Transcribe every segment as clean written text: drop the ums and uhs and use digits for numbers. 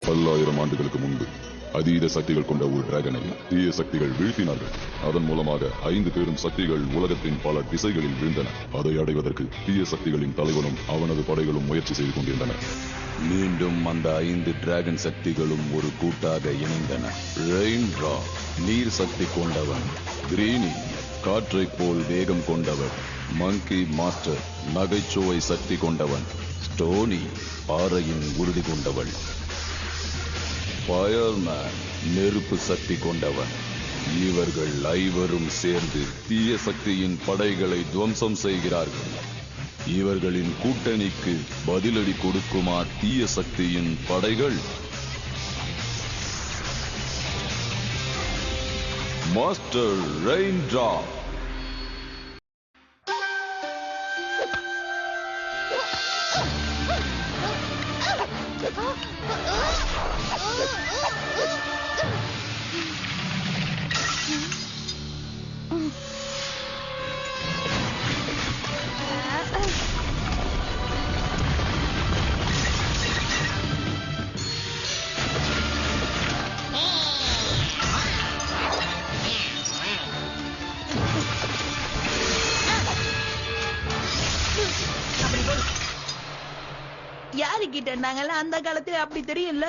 பல்லாயிரம் ஆண்டுகளுக்கு முன்பு அதீத சக்திகள் கொண்ட ஒரு டிராகனை தீய சக்திகள் வீழ்த்தினார்கள். அதன் மூலமாக 5 பெரும் சக்திகள் உலகத்தின் பல திசைகளில் வீழ்ந்தன. அதை அடைவதற்கு தீய சக்திகளின் தலைவனும் அவனது படைகளும் முயற்சி செய்து கொண்டிருந்தன. மீண்டும் அந்த 5 டிராகன் சக்திகளும் ஒரு கூட்டாக இணைந்தன. ரெயின்ட்ரா நீர் சக்தி கொண்டவன், கிரீனி காற்றை போல் வேகம் கொண்டவன், மங்கி மாஸ்டர் நகைச்சுவை சக்தி கொண்டவன், ஸ்டோனி பாறையின் உறுதி கொண்டவள், ஃபயர்மேன் நெருப்பு சக்தி கொண்டவன். இவர்கள் ஐவரும் சேர்ந்து தீய சக்தியின் படைகளை துவம்சம் செய்கிறார்கள். இவர்களின் கூட்டணிக்கு பதிலடி கொடுக்குமா தீய சக்தியின் படைகள்? மாஸ்டர் ரெயின்ட்ரா யாருக்கிட்ட நாங்கெல்லாம் அந்த காலத்துல அப்படி தெரியும்ல.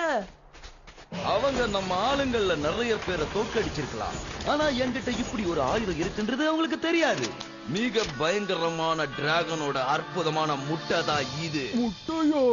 அவங்க நம்ம ஆளுங்கள்ல நிறைய பேரை தோற்கடிச்சிருக்கலாம். ஆனா என்கிட்ட இப்படி ஒரு ஆயுதம் இருக்குன்றது அவங்களுக்கு தெரியாது. மிக பயங்கரமான டிராகனோட அற்புதமான முட்டை தான் இது. முட்டையா?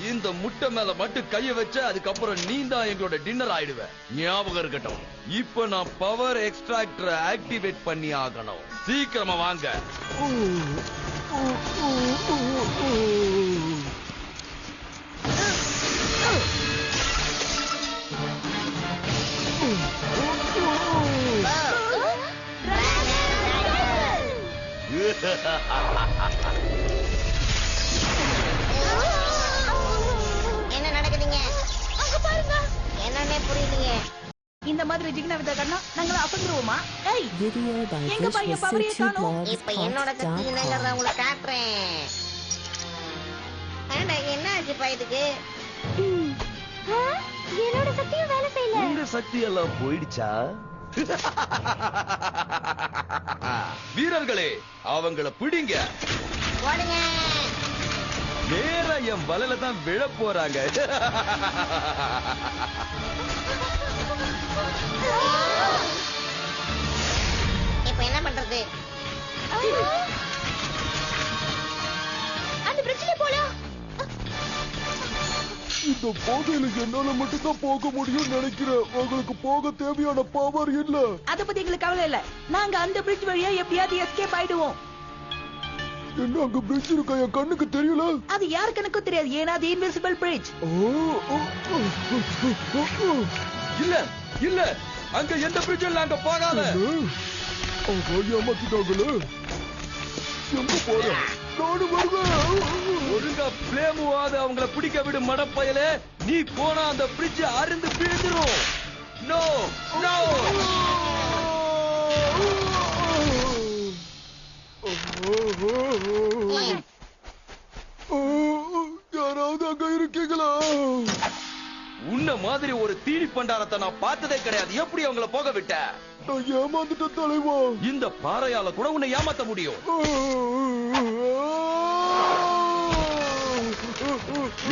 இந்த முட்டை மேல மட்டும் கைய வச்ச அதுக்கப்புறம் நீ தான் எங்களோட டின்னர் ஆயிடுவ. ஞாபகம் இருக்கட்டும். இப்ப நான் பவர் எக்ஸ்ட்ராக்டரை ஆக்டிவேட் பண்ணி ஆகணும். சீக்கிரமா வாங்க. என்ன நடக்குதுங்க? அங்க பாருங்க. என்னன்னே புரியலையே. இந்த மாதிரி ஜிக்னா வித கண்ணா நாங்கள அசந்துருவோமா? ஏய் எங்க பையன் பவரையே காணோம். இப்ப என்னோட சக்தி என்னங்கறத உங்களுக்கு காட்டுறேன். அட என்ன ஆச்சு பையனுக்கு? என்னோட சக்தியும் வேலை செய்யல. உங்க சக்தி எல்லாம் போயிடுச்சா? வீரர்களே அவங்கள பிடிங்க. ஓடுங்க. நேரா என் வலையில தான் விழ போறாங்க. இப்ப என்ன பண்றது? அந்த பிரிட்ஜ்ல போலாம். இந்த பாதையில என்னால மட்டும்தான் போக முடியும்னு நினைக்கிறேன். உங்களுக்கு போக தேவையான பவர் இல்ல. அத பத்தி எங்களுக்கு கவலை இல்ல. நாங்க அந்த பிரிட்ஜ் வழியா எப்படியாவது எஸ்கேப் ஆயிடுவோம். என்ன அங்க பிரிட்ஜ் இருக்கா? என் கண்ணுக்கு தெரியல. அது யாரு கணக்கும் தெரியாது. ஏன்னா அது இன்விசிபிள் பிரிட்ஜ். இல்ல இல்ல அங்க எந்த பிரிட்ஜ்ல அங்க போகாத. ஏமாத்திட்டாங்களே. எங்க போற? நாடு வருவேன். ஒழுங்கா பிளேமுவாத அவங்கள பிடிக்க விடு மடப்பயலே. நீ போனா அந்த பிரிட்ஜ் அருந்து பிரிஞ்சிரும். No no. யாராவது அங்க இருக்கீங்களா? உன்ன மாதிரி ஒரு தீனி பண்டாரத்தை நான் பார்த்ததே கிடையாது. எப்படி அவங்கள போக விட்ட? நான் ஏமாந்துட்டேன் தலைவா. இந்த பாறையால கூட உன்னை ஏமாத்த முடியும்.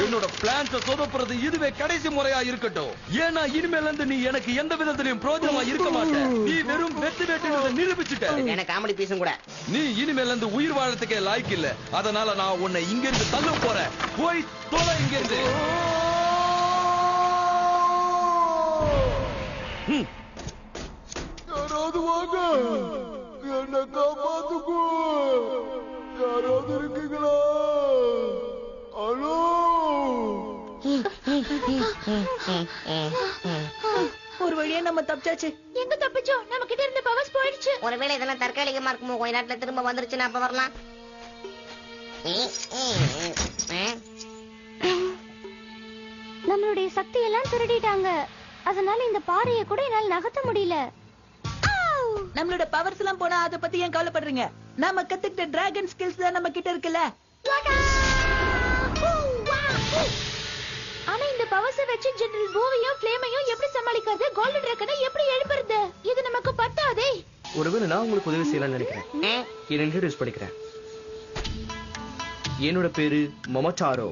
என்னோட பிளான்ஸ சொதப்புறது இதுவே கடைசி முறையா இருக்கட்டும். ஏன்னா இனிமேல இருந்து நீ எனக்கு எந்த விதத்திலையும் பிரயோஜனமா இருக்க மாட்ட. நீ வெறும் வெத்து வெட்டுறத நிரூபிச்சுட்ட. எனக்கு காமெடி பீஸும் கூட. நீ இனிமேல இருந்து உயிர் வாழறதுக்கே லாய்க்கு இல்ல. அதனால நான் உன்னை இங்க இருந்து தள்ள போறேன். போய் தொலை இங்க இருந்து. யாராவது வாங்க. என்ன காப்பாத்துக்கோ. யாராவது இருக்கீங்களா? ஹலோ. ஒரு வழியா நம்ம தப்பிச்சாச்சு. எங்க தப்பிச்சோம்? நம்ம கிட்ட இருந்த பவர்ஸ் போயிடுச்சு. ஒருவேளை இதெல்லாம் தற்காலிகமா இருக்குமோ? கொஞ்ச நேரத்துல திரும்ப வந்துருச்சுன்னா அப்ப வரலாம். நம்மளுடைய சக்தி எல்லாம் திருடிட்டாங்க. அதனால இந்த பாறையை கூட என்னால நகர்த்த முடியல. நம்மளோட பவர்ஸ் எல்லாம் போனா அத பத்தி ஏன் கவலைப்படுறீங்க? நாம கத்துக்கிட்ட டிராகன் ஸ்கில்ஸ் தான் நம்ம கிட்ட இருக்குல்ல. ஆனா இந்த பவர்ஸ வச்சு ஜெனரல் பூவையும் ஃப்ளேமையும் எப்படி சமாளிக்கிறது? கோல்டன் டிராகனை எப்படி எழுப்புறது? இது நமக்கு பத்தாதே. ஒருவேளை நான் உங்களுக்கு உதவி செய்யலாம்னு நினைக்கிறேன். என்ன இன்ட்ரோடியூஸ் பண்ணிக்கிறேன். என்னோட பேரு மொமட்டாரோ.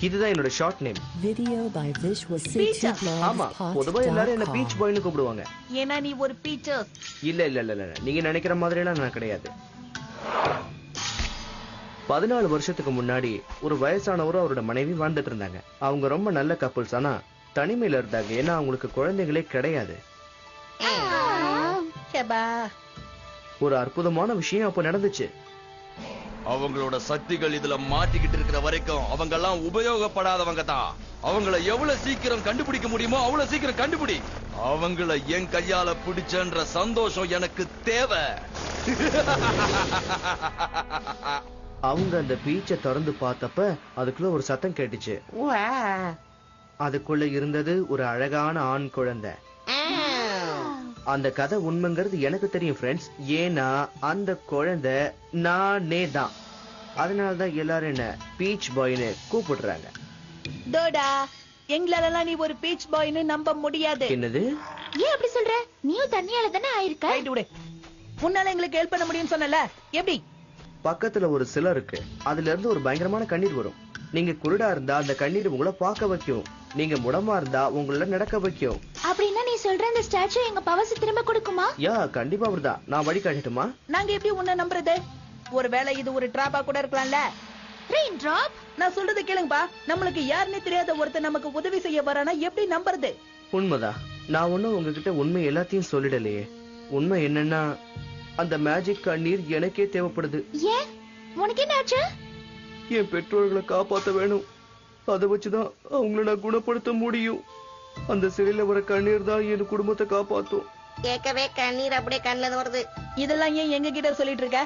இதுதான் என்னோட short name. Video by Visual Peach-ஆ? ஆமா, பொதுவா எல்லாரும் என்ன பீச் பாய்னு கூப்பிடுவாங்க. ஏன்னா நீ ஒரு பீச்சர். இல்ல நீங்க நினைக்கிற மாதிரி எல்லாம் நான் கிடையாது. 14 வருஷத்துக்கு முன்னாடி ஒரு வயசானவரும் அவரோட மனைவி வாழ்ந்துட்டு இருந்தாங்க. அவங்க ரொம்ப நல்ல கப்புள்ஸ், ஆனா தனிமையில இருந்தாங்க. ஏன்னா அவங்களுக்கு குழந்தைகளே கிடையாது. ஒரு அற்புதமான விஷயம் அப்ப நடந்துச்சு. அவங்களோட சக்திகள் இதுல மாட்டிக்கிட்டு இருக்கிற வரைக்கும் அவங்க எல்லாம் உபயோகப்படாதவங்க தான். அவங்கள எவ்வளவு சீக்கிரம் கண்டுபிடிக்க முடியுமோ அவ்வளவு சீக்கிரம் கண்டுபிடி. அவங்கள என் கையால பிடிச்சன்ற சந்தோஷம் எனக்கு தேவை. அவங்க அந்த பீச்சை திறந்து பார்த்தப்ப அதுக்குள்ள ஒரு சத்தம் கேட்டுச்சு. அதுக்குள்ள இருந்தது ஒரு அழகான ஆண் குழந்தை. அந்த கதை உண்மைங்கிறது எனக்கு தெரியும் ஃப்ரெண்ட்ஸ். ஏன்னா அந்த குழந்தை நானே தான். அதனாலதான் எல்லாரும் என்ன பீச் பாய்னு கூப்பிடுறாங்க. டோடா, எங்களால நீ ஒரு பீச் பாய்னு நம்ப முடியாது. என்னது? ஏன் அப்படி சொல்ற? நீயும் தண்ணியால தானே ஆயிருக்க. ரைட் விடு. உன்னால எங்களுக்கு ஹெல்ப் பண்ண முடியும்னு சொன்னல, எப்படி? பக்கத்துல ஒரு சிலை இருக்கு. அதுல இருந்து ஒரு பயங்கரமான கண்ணீர் வரும். நீங்க குருடா இருந்தா அந்த கண்ணீர் உங்களை பார்க்க வைக்கும். நீங்க முடமா இருந்தா உங்கள நடக்க வைக்கும். அப்படின்னா நீ சொல்ற அந்த ஸ்டாச்சு எங்க பவர்ஸ் திரும்ப கொடுக்குமா? யா, கண்டிப்பா அப்படிதான். நான் வழி காட்டட்டுமா? நாங்க எப்படி உன்னை நம்புறது? ஒருவேளை இது ஒரு டிராப்பா கூட இருக்கலாம்ல. Rain drop. நான் சொல்றது கேளுங்கப்பா. நம்மளுக்கு யாருன்னே தெரியாத ஒருத்தர் நமக்கு உதவி செய்ய வரானா எப்படி நம்புறது? உண்மைதான். நான் ஒண்ணும் உங்ககிட்ட உண்மை எல்லாத்தையும் சொல்லிடலையே. உண்மை என்னன்னா அந்த மேஜிக் கண்ணீர் எனக்கே தேவைப்படுது. ஏன்? உனக்கு என்ன ஆச்சு? என் பெற்றோர்களை காப்பாத்த வேணும். அதை வச்சுதான் அவங்கள நான் குணப்படுத்த முடியும். அந்த சிறையில வர கண்ணீர் தான் என் குடும்பத்தை காப்பாத்தும். கேட்கவே கண்ணீர் அப்படியே கண்ணுல வருது. இதெல்லாம் ஏன் எங்க கிட்ட சொல்லிட்டு இருக்க?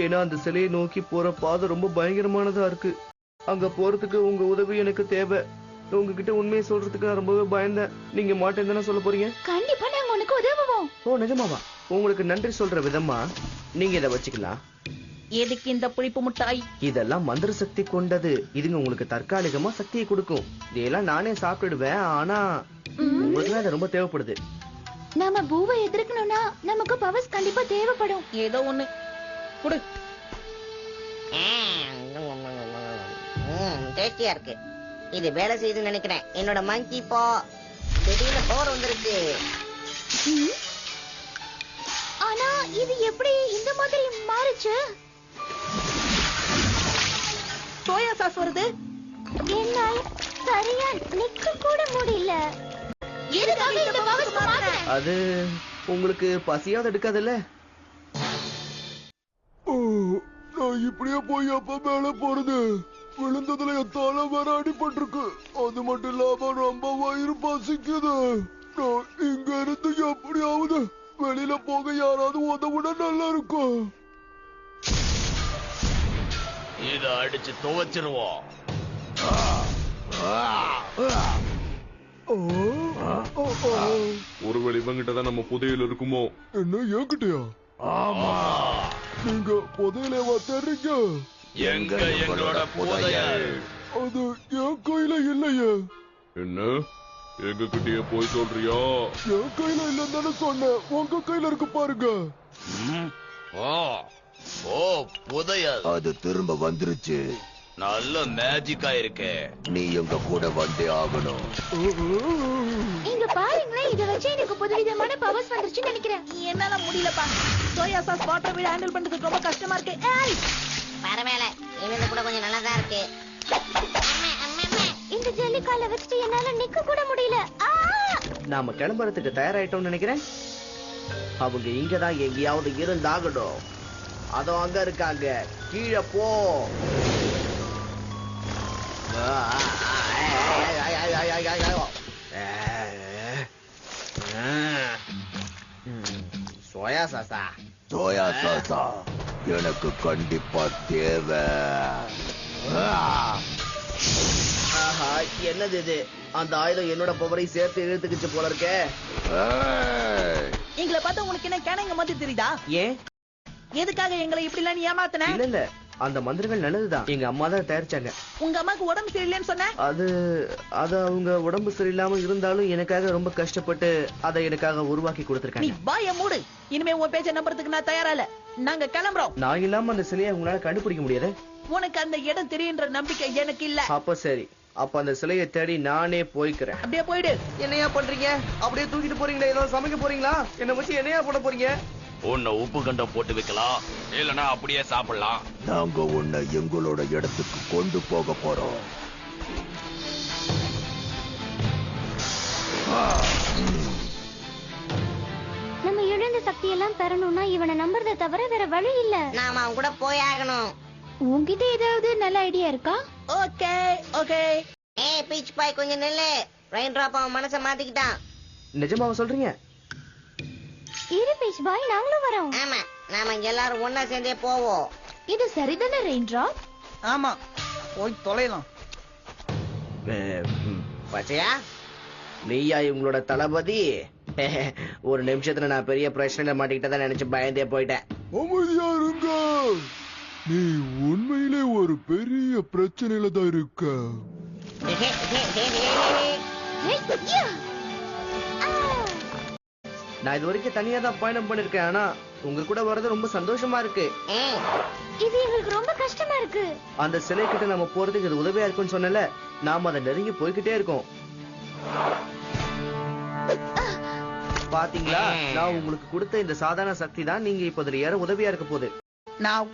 ஏன்னா அந்த சிலையை நோக்கி போற பாதை ரொம்ப பயங்கரமானதா இருக்கு. அங்க போறதுக்கு உங்க உதவி எனக்கு தேவை. உங்ககிட்ட உண்மையை சொல்றதுக்கு நான் ரொம்பவே பயந்தேன். நீங்க மாட்டேன்னு தானே சொல்ல போறீங்க? கண்டிப்பா நாங்க உனக்கு உதவுவோம். ஓ, நிஜமாவா? உங்களுக்கு நன்றி சொல்ற விதமா நீங்க இதை வச்சுக்கலாம். எதுக்கு இந்த புளிப்பு முட்டாய்? இதெல்லாம் மந்திர சக்தி கொண்டது. இதுங்க உங்களுக்கு தற்காலிகமா சக்தியை கொடுக்கும். இதெல்லாம் நானே சாப்பிட்டுடுவேன். ஆனா உங்களுக்கு அது ரொம்ப தேவைப்படுது. நாம பூவை எதிர்க்கணும்னா நமக்கு பவர்ஸ் கண்டிப்பா தேவைப்படும். ஏதோ ஒண்ணு குடு. டேஸ்டியா இருக்கு. இது வேலை செய்யுதுன்னு நினைக்கிறேன். என்னோட மங்கி இப்போ திடீர்னு போர் வந்துருக்கு. ஆனா இது எப்படி இந்த மாதிரி மாறுச்சு? சோயா சாஸ் வருது. என்னால் சரியா நிக்க கூட முடியல. எதுக்காக இந்த பவர்ஸ் மாத்துறேன்? அது உங்களுக்கு பசியாவது எடுக்காதுல்ல? நான் இப்படியே போய் அப்ப மேல போறது. விழுந்ததுல என் தலை வேற அடிபட்டிருக்கு. அது மட்டும் இல்லாம ரொம்ப வயிறு பசிக்குது. நான் இங்க இருந்து எப்படியாவது வெளியில போக யாராவது உதவுனா நல்லா இருக்கும். இத அடிச்சு துவைச்சிருவோம். ஒருவேளை இவங்கிட்ட தான் நம்ம புதையல் இருக்குமோ? என்ன என்கிட்டயா? ஆமா, நீங்க புதையலேவா தெரியுங்க? எங்க எங்களோட புதையல்? அது என் கையில இல்லையே. என்ன எங்க கிட்டயே போய் சொல்றியா? என் கையில இல்லன்னு தானே சொன்னேன். உங்க கையில இருக்கு பாருங்க. ஓ, புதையல். அது திரும்ப வந்துருச்சு. நல்ல மேஜிக்கா இருக்கே. நீ எங்க கூட வந்தே ஆகணும். இங்க பாருங்களேன், இத வச்சு எனக்கு புதுவிதமான பவர்ஸ் வந்துருச்சுன்னு நினைக்கிறேன். என்னால முடியலப்பா. சோயா சாஸ் வாட்டர் வீட ஹேண்டில் பண்றதுக்கு ரொம்ப கஷ்டமா இருக்கு. ஏய், பரவாயில்ல, இது கூட கொஞ்சம் நல்லா தான் இருக்கு. இந்த ஜல்லிக்கால வச்சுட்டு என்னால நிக்க கூட முடியல. நாம கிளம்புறதுக்கு தயாராயிட்டோம்னு நினைக்கிறேன். அவங்க இங்கதான் எங்கேயாவது இருந்தாகணும். அதோ அங்க இருக்காங்க. கீழே போ. சோயா சாசா. சோயா சாசா எனக்கு கண்டிப்பா தேவை. ஆஹா, என்னது இது? அந்த ஆயுதம் என்னோட பவரை சேர்த்து இழுத்துக்கிச்சு போல இருக்கே. எங்களை எங்களை பார்த்தா உனக்கு என்ன கேனங்க மாதிரி தெரியுதா? ஏன்? எதுக்காக எங்களை இப்படி எல்லாம் நீ ஏமாத்தின? இல்ல இல்ல, அந்த மந்திரங்கள் நல்லதுதான். எங்க அம்மா தான் தயாரிச்சாங்க. உங்க அம்மாக்கு உடம்பு சரியில்லைன்னு சொன்ன. அது அவங்க உடம்பு சரியில்லாம இருந்தாலும் எனக்காக ரொம்ப கஷ்டப்பட்டு அதை எனக்காக உருவாக்கி நீ கொடுத்திருக்காங்க. வாய மூடு. இனிமே உன் பேச்ச நம்புறதுக்கு நான் தயாரா இல்ல. நாங்க கிளம்புறோம். நான் இல்லாம அந்த சிலையை உங்களால கண்டுபிடிக்க முடியாது. உனக்கு அந்த இடம் தெரியுன்ற நம்பிக்கை எனக்கு இல்ல. அப்ப சரி, அப்ப அந்த சிலையை தேடி நானே போய்க்கிறேன். அப்படியே போயிடு. என்னையா பண்றீங்க? அப்படியே தூக்கிட்டு போறீங்களா? ஏதாவது சமைக்க போறீங்களா? என்ன வச்சு என்னையா போட போறீங்க? உன்னை உப்பு கண்டம் போட்டு வைக்கலாம், இல்லனா அப்படியே சாப்பிடலாம். நாங்க உன்னை எங்களோட இடத்துக்கு கொண்டு போக போறோம். நம்ம இழந்த சக்தி எல்லாம் பெறணும்னா இவனை நம்புறதை தவிர வேற வழி இல்ல. நாம அவன் கூட போய் ஆகணும். உன்கிட்ட ஏதாவது நல்ல ஐடியா இருக்கா? Okay okay. ஏய் பீச் பாய் கொஞ்சம் நில்லு. ரெயின் டிராப் அவன் மனசை மாத்திக்கிட்டான். நிஜமாவா சொல்றீங்க? இரு பீச் பாய், நாங்களும் வரோம். ஆமா, நாம இங்க எல்லாரும் ஒன்னா சேர்ந்தே போவோம். இது சரிதானே ரெயின் டிராப்? ஆமா, போய் தொலைலாம். பச்சையா, நீயா இவங்களோட தளபதி? ஒரு நிமிஷத்துல நான் பெரிய பிரச்சனை மாட்டிக்கிட்டதான் நினைச்சு பயந்தே போயிட்டேன். அமைதியா இருங்க. நீ உண்மையிலே ஒரு பெரிய பிரச்சனையில தான் இருக்க. நான் இது வரைக்கும் தனியா தான் பயணம் பண்ணிருக்கேன், ஆனா உங்க கூட வர்றது ரொம்ப சந்தோஷமா இருக்கு. இது எங்களுக்கு ரொம்ப கஷ்டமா இருக்கு. அந்த சிலை கிட்ட நம்ம போறதுக்கு இது உதவியா இருக்குன்னு சொன்னல, நாம அதை நெருங்கி போய்கிட்டே இருக்கோம். பாத்தீங்களா, நான் உங்களுக்கு கொடுத்த இந்த சாதாரண சக்தி தான் நீங்க இப்ப இதுல ஏற உதவியா இருக்க போகுது. நான்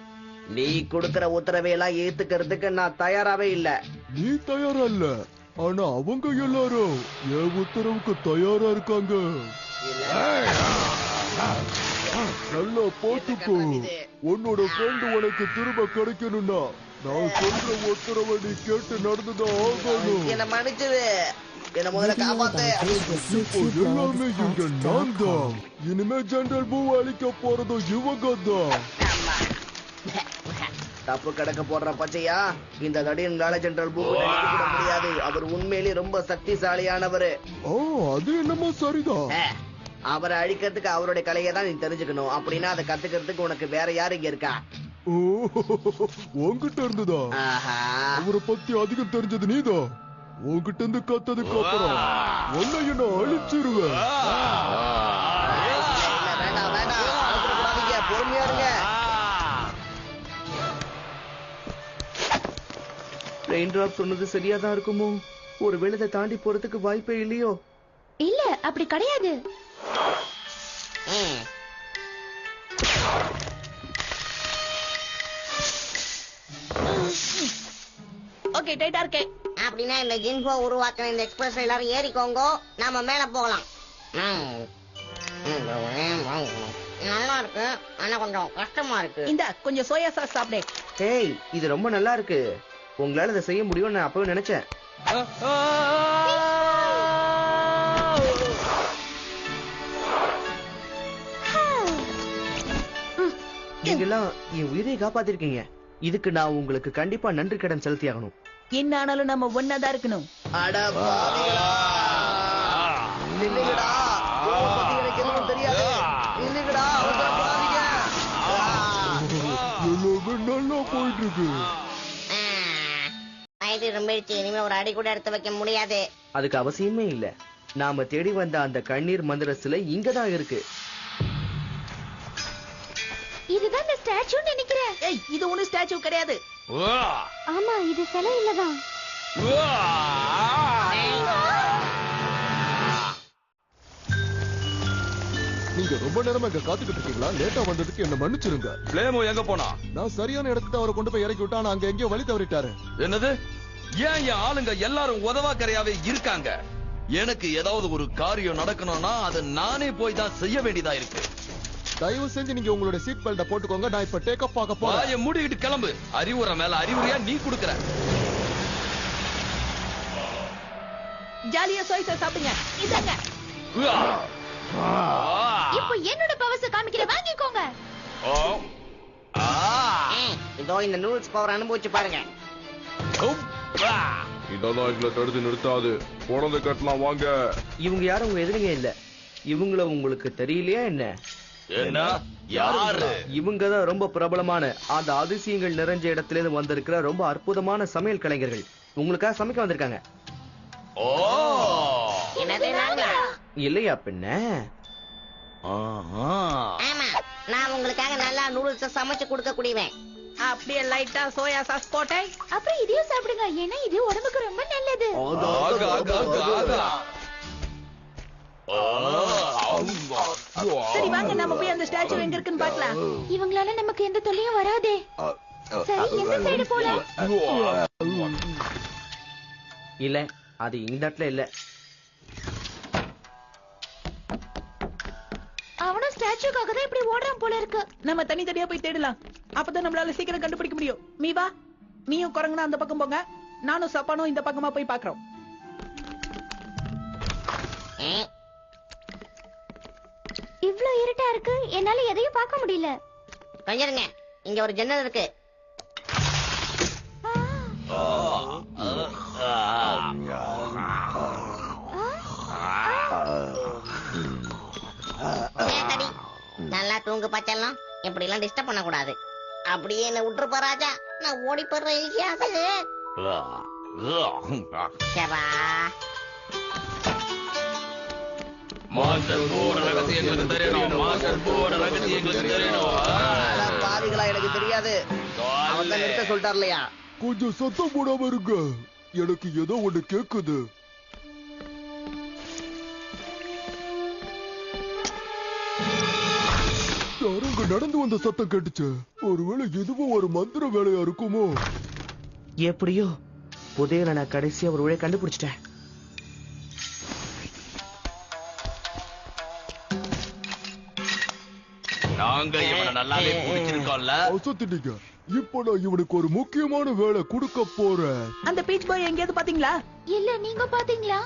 நீ கொடுக்கற உத்தரவை எல்லாம் ஏத்துக்கிறதுக்கு நான் தயாராவே இல்ல. நீ தயாரா இல்ல, ஆனா அவங்க எல்லாரும் என் உத்தரவுக்கு தயாரா இருக்காங்க. நல்லா பாத்துக்கோ. உன்னோட ஃப்ரெண்ட் உனக்கு திரும்ப கிடைக்கணும்னா நான் சொல்ற உத்தரவை நீ கேட்டு நடந்துதான் ஆகணும். என்ன மன்னிச்சிரு, என்ன முதல்ல காப்பாத்து. இப்போ எல்லாமே இங்க நான் தான். இனிமே ஜெனரல் பூ அழிக்க போறதும் இவங்க தான். தப்பு கடக்க போடுற பச்சையா, இந்த தடியன்கால ஜெனரல் பூ கூட முடியாது. அவர் உண்மையிலேயே ரொம்ப சக்திசாலியானவரு. அது என்னமோ சரிதான். அவரை அழிக்கிறதுக்கு அவருடைய கலையை தான் நீ தெரிஞ்சுக்கணும். அப்படின்னா அதை கத்துக்கிறதுக்கு உனக்கு வேற யாரு இங்க இருக்கா? உன்கிட்ட இருந்துதா? அவரை பத்தி அதிகம் தெரிஞ்சது நீதான். உன்கிட்ட இருந்து கத்ததுக்கு அப்புறம் உன்னை என்ன அழிச்சிருவேன். பொறுமையா இருங்க. ரெயின் டிராப் சொன்னது சரியாதான் இருக்குமோ? ஒரு வேளை தாண்டி போறதுக்கு வாய்ப்பே இல்லையோ? இல்ல, அப்படி கிடையாது. ஓகே, டைட்டா இருக்கே. அப்படின்னா இந்த ஜின்ஃபோ உருவாக்குற இந்த எக்ஸ்பிரஸ் எல்லாரும் ஏறிக்கோங்க, நாம மேல போகலாம். நல்லா இருக்கு, ஆனா கொஞ்சம் கஷ்டமா இருக்கு. இந்த கொஞ்சம் சோயா சாஸ் சாப்பிடு. ஏய், இது ரொம்ப நல்லா இருக்கு. உங்களால இதை செய்ய முடியும்னு நான் அப்பவே நினைச்சேன். நீங்கெல்லாம் என் உயிரை காப்பாத்திருக்கீங்க. இதுக்கு நான் உங்களுக்கு கண்டிப்பா நன்றி கடன் செலுத்தி ஆகணும். என்ன ஆனாலும் நம்ம ஒன்னாதான் இருக்கணும். அட பாவிகளா, நில்லுங்கடா. எனக்கு எதுவும் தெரியாது. நில்லுங்கடா, அவசரப்படாதீங்க. எல்லாமே நல்லா போயிட்டு இருக்கு. வயது ரொம்பிடுச்சு, இனிமே ஒரு அடி கூட எடுத்து வைக்க முடியாது. அதுக்கு அவசியமே இல்ல. நாம தேடி வந்த அந்த கண்ணீர் மந்திர சிலை இங்கதான் இருக்கு. இதுதான் இந்த ஸ்டாச்சுன்னு நினைக்கிறேன். ஏய், இது ஒண்ணு ஸ்டாச்சு கிடையாது. ஆமா, இது சிலை இல்லதான். நீங்க ரொம்ப நேரமா இங்க காத்துக்கிட்டு இருக்கீங்களா? லேட்டா வந்ததுக்கு என்ன மன்னிச்சிருங்க. பிளேமோ எங்க போனா? நான் சரியான இடத்துல அவரை கொண்டு போய் இறக்கி விட்டா, நான் அங்க எங்கேயோ வழி தவறிட்டாரு. என்னது? ஏன் என் ஆளுங்க எல்லாரும் உதவாக்கரையாவே இருக்காங்க? எனக்கு ஏதாவது ஒரு காரியம் நடக்கணும்னா அதை நானே போய் தான் செய்ய வேண்டியதா இருக்கு. தயவு செஞ்சு நீங்க உங்களோட சீட் பெல்ட்ட போட்டுக்கோங்க. நான் இப்ப டேக் அப் ஆக போறேன். வாயை மூடிக்கிட்டு கிளம்பு. அறிவுரை மேல அறிவுரையா நீ குடுக்கற. ஜாலியா சோய் சாஸ் சாப்பிடுங்க. இதாங்க. இப்போ என்னோட பவர்ஸ் காமிக்கிற, வாங்கிக்கோங்க. இதோ இந்த நூல்ஸ் பவர் அனுபவிச்சு பாருங்க. இதெல்லாம் எங்களை தடுத்து நிறுத்தாது. குழந்தை கட்டலாம் வாங்க. இவங்க யாரும் உங்க எதிரிங்க இல்ல. இவங்கள உங்களுக்கு தெரியலையா என்ன? என்ன? யாரு? இவங்க தான் ரொம்ப பிரபலமான அந்த அதிசயங்கள் நிறைஞ்ச இடத்துல இருந்து வந்திருக்கிற ரொம்ப அற்புதமான சமையல் கலைஞர்கள். உங்களுக்காக சமைக்க வந்திருக்காங்க. ஓ, என்னது நாங்களா? இல்லையா பின்ன? ஆமா, நான் உங்களுக்காக நல்லா நூடுல்ஸ் சமைச்சு கொடுக்க கூடியவன். அப்படியே லைட்டா சோயா சாஸ் போட்டேன். அப்புறம் இதையும் சாப்பிடுங்க, ஏன்னா இது உடம்புக்கு ரொம்ப நல்லது. சரி வாங்க நம்ம போய் அந்த ஸ்டாச்சு எங்க இருக்குன்னு பார்க்கலாம். இவங்களால நமக்கு எந்த தொல்லையும் வராதே. சரி, எந்த சைடு போலாம்? இல்ல, அது இந்த இடத்துல இல்ல. அவனும் ஸ்டாச்சுக்காக தான் இப்படி ஓடுறான் போல இருக்கு. நம்ம தனித்தனியா போய் தேடலாம். அப்பதான் நம்மளால சீக்கிரம் கண்டுபிடிக்க முடியும். நீ வா, நீயும் குரங்குனா அந்த பக்கம் போங்க, நானும் சப்பானும் இந்த பக்கமா போய் பாக்குறோம். இவ்ளோ இருட்டா இருக்கு, என்னால எதையும் பார்க்க முடியல. கொஞ்சம் இருங்க, இங்க ஒரு ஜன்னல் இருக்கு. ஏத்தடி, நல்லா தூங்கு பச்செல்லாம். இப்படி எல்லாம் டிஸ்டர்ப் பண்ண கூடாது. அப்படியே என்ன விட்டுருப்பா ராஜா, நான் ஓடி போடுறேன். மாஸ்டர் போட ரகசியம் எங்களுக்கு தெரியணும். மாஸ்டர் போட ரகசியம் எங்களுக்கு தெரியணும். பாதிகளா எனக்கு தெரியாது. அவன் தான் நிறுத்த சொல்லிட்டார் இல்லையா? கொஞ்சம் சத்தம் போடாம இருங்க, எனக்கு ஏதோ ஒண்ணு கேக்குது. யாரங்க நடந்து வந்த சத்தம் கேட்டுச்சு. ஒருவேளை இதுவும் ஒரு மந்திர வேலையா இருக்குமோ? எப்படியோ புதையல நான் கடைசியா ஒரு வழியை கண்டுபிடிச்சிட்டேன். நாங்க இவனை நல்லாவே பிடிச்சிருக்கோம்ல. அசத்திட்டீங்க. இப்போ நான் இவனுக்கு ஒரு முக்கியமான வேலை கொடுக்க போறேன். அந்த பீச் பாய் எங்கேயாவது பாத்தீங்களா? இல்ல, நீங்க பாத்தீங்களா?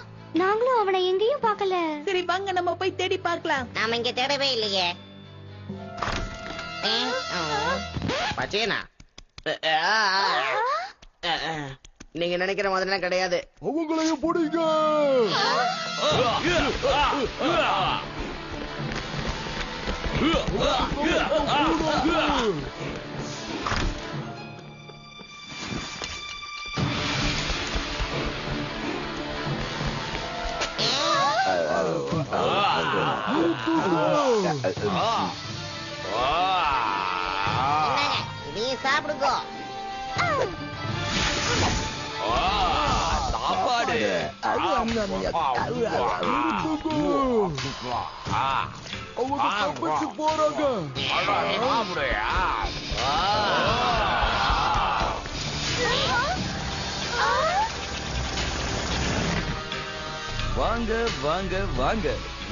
நாங்களும் அவனை எங்கேயும் பார்க்கல. சரி வாங்க நம்ம போய் தேடி பார்க்கலாம். நாம இங்க தேடவே இல்லையே. பச்சேனா, நீங்க நினைக்கிற மாதிரிலாம் கிடையாது. அவங்களையும் பிடிங்க. இதையும் சாப்பிடுங்க. சாப்பாடு. அவங்க தப்பிச்சு போறாங்க. வாங்க வாங்க வாங்க,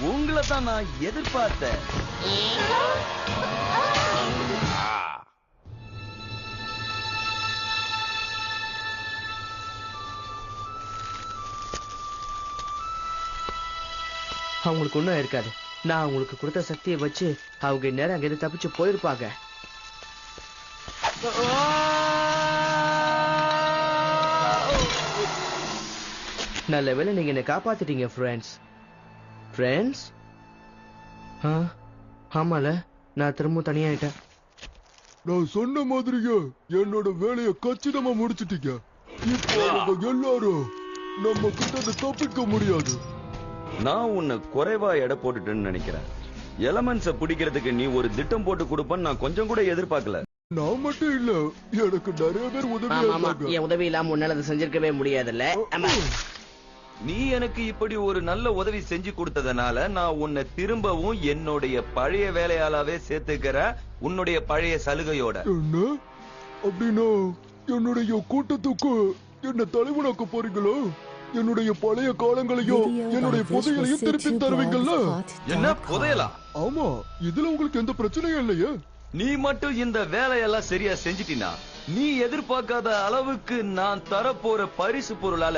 உங்களை தான் நான் எதிர்பார்த்தேன். அவங்களுக்கு ஒண்ணும் இருக்காது. நான் அவங்களுக்கு கொடுத்த சக்தியை வச்சு அவங்க நேரம் அங்கிருந்து தப்பிச்சு போயிருப்பாங்க. நல்ல வேளை நீங்க என்ன காப்பாத்திட்டீங்க ஃப்ரெண்ட்ஸ். ஃப்ரெண்ட்ஸ்? ஆமால, நான் திரும்ப தனியாயிட்டேன். நான் சொன்ன மாதிரியே என்னோட வேலையை கச்சிதமா முடிச்சிட்டீங்க. இப்போ அவங்க எல்லாரும் நம்ம கிட்ட தப்பிக்க முடியாது. நான் உன்னை குறைவா எடை போட்டுட்டேன்னு நினைக்கிறேன். எலமெண்ட்ஸ பிடிக்கிறதுக்கு நீ ஒரு திட்டம் போட்டு கொடுப்பன்னு நான் கொஞ்சம் கூட எதிர்பார்க்கல. நான் மட்டும் இல்ல, எனக்கு நிறைய பேர் உதவி என் உதவி இல்லாம உன்னால அதை செஞ்சிருக்கவே முடியாதுல்ல. நீ எனக்கு இப்படி ஒரு நல்ல உதவி செஞ்சு கொடுத்ததுனால நான் உன்னை திரும்பவும் என்னுடைய பழைய வேலையாளாவே சேர்த்துக்கிற, உன்னுடைய பழைய சலுகையோட. என்ன அப்படின்னா என்னுடைய கூட்டத்துக்கு என்ன தலைவனாக்க போறீங்களோ? என்னுடைய பழைய காலங்களையும் என்னுடைய புதையலையும் திருப்பி தருவீங்கல்ல? என்ன புதையலா? ஆமா, இதுல உங்களுக்கு எந்த பிரச்சனையும் இல்லையே. நீ மட்டும் இந்த வேலையெல்லாம் சரியா செஞ்சிட்டினா நீ எதிர்பார்க்காத அளவுக்கு நான் தரப்போற பரிசு பொருளால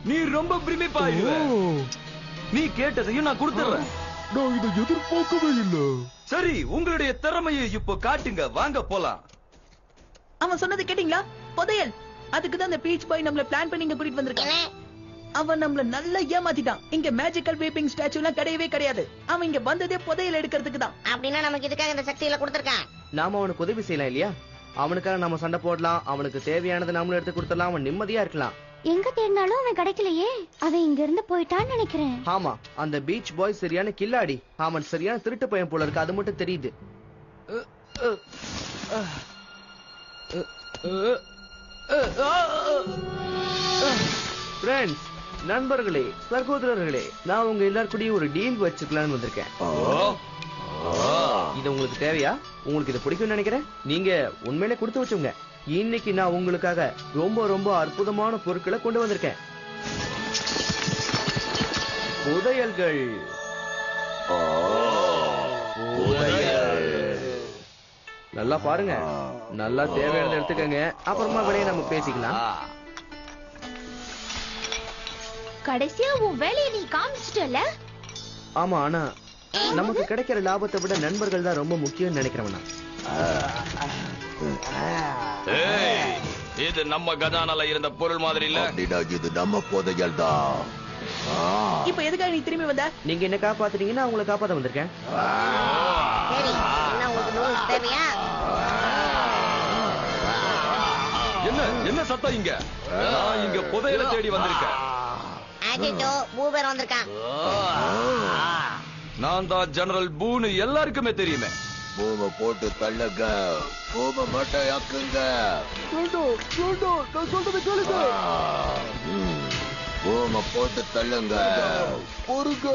நீ ரொம்ப பிரமிப்பாயிடுவ. நீ கேட்டதையும் நான் கொடுத்துறேன். நான் இதை எதிர்பார்க்கவே இல்ல. சரி, உங்களுடைய திறமையை இப்போ காட்டுங்க, வாங்க போலாம். அவன் சொன்னது கேட்டீங்களா? புதையல். அதுக்கு தான் அந்த பீச் பாய் நம்மள பிளான் பண்ணி இங்க கூட்டிட்டு வந்திருக்கான். அவன் நம்மள நல்லா ஏமாத்திட்டான். இங்க மேஜிக்கல் வீப்பிங் ஸ்டாச்சு எல்லாம் கிடையவே கிடையாது. அவன் இங்க வந்ததே புதையல் எடுக்கிறதுக்கு தான். அப்படின்னா நமக்கு இதுக்காக இந்த சக்தியில கொடுத்திருக்கான். நாம அவனுக்கு உதவி செய்யலாம் இல்லையா? அவனுக்காக நம்ம சண்டை போடலாம், அவனுக்கு தேவையானதை நாமளும் எடுத்து கொடுத்துடலாம், அவன் நிம்மதியா இருக்கலாம். எங்க தேடினாலும் அவன் கிடைக்கலையே. அவன் இங்க இருந்து போயிட்டான்னு நினைக்கிறேன். ஆமா, அந்த பீச் பாய் சரியான கில்லாடி. அவன் சரியான திருட்டு பையன் போல இருக்கு, அது மட்டும் தெரியுது. ஃப்ரெண்ட்ஸ், நண்பர்களே, சகோதரர்களே, நான் உங்க எல்லாருக்கூடயும் ஒரு டீல் வச்சுக்கலாம்னு வந்திருக்கேன். இது உங்களுக்கு தேவையா? உங்களுக்கு இது பிடிக்கும்னு நினைக்கிறேன். நீங்க உண்மையிலே கொடுத்து வச்சுங்க. இன்னைக்கு நான் உங்களுக்காக ரொம்ப ரொம்ப அற்புதமான பொருட்களை கொண்டு வந்திருக்கேன். புதையல்கள். நல்லா பாருங்க, நல்லா தேவையானதை எடுத்துக்கங்க. அப்புறமா விலையை நம்ம பேசிக்கலாம். கடைசியா உன் வேலையை நீ காமிச்சிட்டல. ஆமா, ஆனா நமக்கு கிடைக்கிற லாபத்தை விட நண்பர்கள் தான் ரொம்ப முக்கியம் நினைக்கிறவனா. இது நம்ம கஜானால இருந்த பொருள் மாதிரி இல்ல. இது நம்ம புதையல் தான். இப்ப எதுக்காக நீ திரும்பி வந்த? நீங்க என்ன காப்பாத்துறீங்கன்னா உங்களை காப்பாத்த வந்திருக்கேன். சரி, என்ன உங்களுக்கு நூல்ஸ் தேவையா? என்ன சத்தம் இங்க? நான் இங்க புதையலை தேடி வந்திருக்கேன். அஜிட்டோ பூபர் வந்திருக்கான். நான் தான் ஜெனரல் பூன்னு எல்லாருக்குமே தெரியுமே. பூம போட்டு தள்ளுங்க, பூம மட்டும் ஆக்குங்க. நான் சொல்றதை கேளுங்க. பூம போட்டு தள்ளுங்க, பொறுங்க.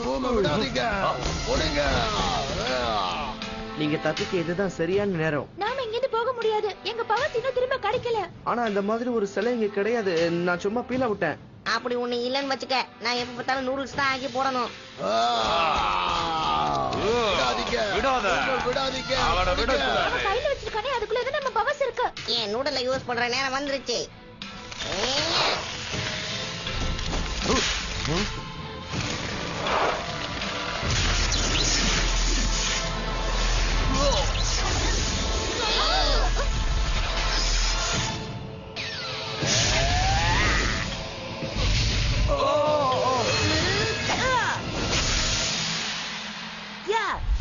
பூம விடாதீங்க, போடுங்க. நீங்க தப்பிக்க இதுதான் சரியான நேரம். நாம இங்க இருந்து போக முடியாது. எங்க பவர் இன்னும் திரும்ப கிடைக்கல. ஆனா இந்த மாதிரி ஒரு சிலை இங்க கிடையாது. நான் சும்மா பீல விட்டேன். அப்படி ஒண்ணு இல்லன்னு வச்சுக்க, நான் எப்ப பார்த்தாலும் நூடுல்ஸ் தான் ஆக்கி போடணும். விடாதீங்க, அவனை விடக்கூடாது. அவன் கையில வச்சிருக்கானே, அதுக்குள்ள ஏதோ நம்ம பவர்ஸ் இருக்கு. ஏன் நூடலை யூஸ் பண்ற நேரம் வந்துருச்சு.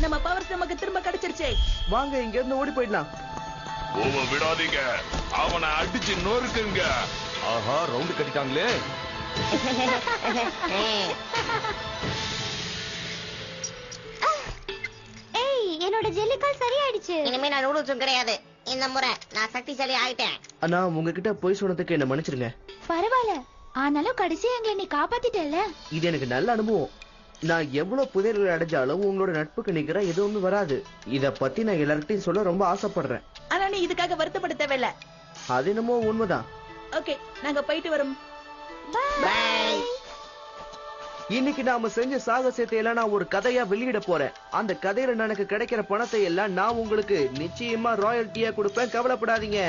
நம்ம பவர்ஸ் நமக்கு திரும்ப கிடைச்சிருச்சு. வாங்க, இங்க இருந்து ஓடி போயிடலாம். பூம விடாதீங்க, அவனை அடிச்சு நொறுக்குங்க. ஆஹா, ரவுண்டு கட்டிட்டாங்களே. ஏய், என்னோட ஜெல்லிக்கால் சரியாயிடுச்சு. இனிமே நான் நூடுல்ஸும் கிடையாது. இந்த முறை நான் சக்திசாலி ஆயிட்டேன். ஆனா உங்ககிட்ட போய் சொன்னதுக்கு என்ன மன்னிச்சிருங்க. பரவாயில்ல, ஆனாலும் கடைசியா எங்களை நீ காப்பாத்திட்டல. இது எனக்கு நல்ல அனுபவம். நான் எவ்வளவு புதையல்கள் அடைஞ்சாலும் உங்களோட நட்புக்கு நிக்கிற எதுவுமே வராது. இத பத்தி நான் எல்லார்கிட்டையும் சொல்ல ரொம்ப ஆசைப்படுறேன். ஆனா நீ இதுக்காக வருத்தப்பட தேவையில்ல. அது என்னமோ உண்மைதான். ஓகே, நாங்க போயிட்டு வரோம். பை. இன்னைக்கு நாம செஞ்ச சாகசத்தை எல்லாம் நான் ஒரு கதையா வெளியிட போறேன். அந்த கதையில எனக்கு கிடைக்கிற பணத்தை எல்லாம் நான் உங்களுக்கு நிச்சயமா ராயல்ட்டியா கொடுப்பேன். கவலைப்படாதீங்க.